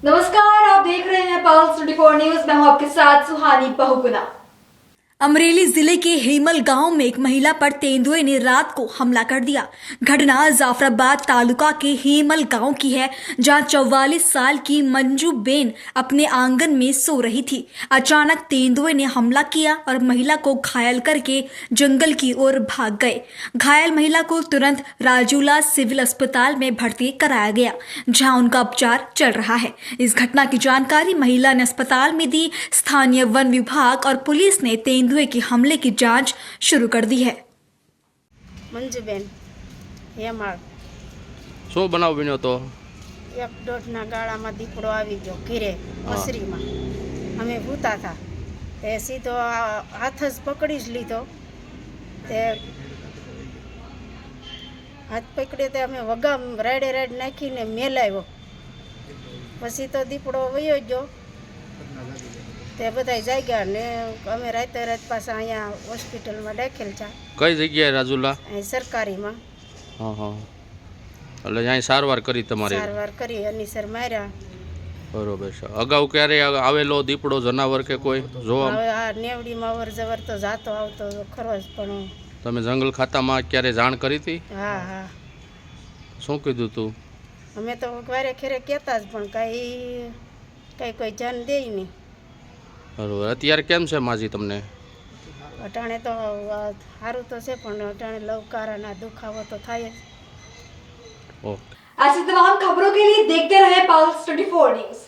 नमस्कार, आप देख रहे हैं पल्स 24 न्यूज। मैं हूं आपके साथ सुहानी बहुगुना। अमरेली जिले के हेमल गांव में एक महिला पर तेंदुए ने रात को हमला कर दिया। घटना जाफराबाद तालुका के हेमल गांव की है, जहां 44 साल की मंजू बेन अपने आंगन में सो रही थी। अचानक तेंदुए ने हमला किया और महिला को घायल करके जंगल की ओर भाग गए। घायल महिला को तुरंत राजूला सिविल अस्पताल में भर्ती कराया गया, जहां उनका उपचार चल रहा है। इस घटना की जानकारी महिला ने अस्पताल में दी। स्थानीय वन विभाग और पुलिस ने तेंदुए के हमले की जांच शुरू कर दी है। મંજુબેન હેમાળ શું બનાવ બન્યો તો? એક દોઢના ગાળામાં દીપડો આવી ગયો ઘીરે મસરીમાં. અમે ભૂતા હતા તે સીધો હાથ જ પકડી જ લીધો. તે હાથ પકડે તે અમે વગામ રાડે રાડ નાખીને મેલાવ્યો. પછી તો દીપડો વયો ગયો. તે બધા જાગ્યા ને અમે રાતે રાત પાછા અહીંયા હોસ્પિટલમાં દાખલ છે. કઈ જગ્યાએ રાજુલા? અહીં સરકારીમાં હા હા, એટલે અહીં સારવાર કરી તમારે? સારવાર કરી અનીસર માર્યા. બરોબર છે. અગાઉ ક્યારે આવેલો દીપડો જનાવર કે કોઈ જોવા? હવે આ નેવડીમાં અવર જવર તો જાતો આવતો ખરો જ, પણ તમે જંગલ ખાતામાં ક્યારે જાણ કરી હતી? હા હા શું કીધું તું? અમે તો વારે ખેરે કહેતા જ, પણ કાંઈ કોઈ ધ્યાન દે નહીં. બરોબર. અત્યારે કેમ છે માજી તમને? અટાણે તો સારું તો છે, પણ અટાણે લવકારાના દુખાવો તો થાય જ. ઓકે। ऐसी तमाम खबरों के लिए देखते रहे पल्स 24 न्यूज।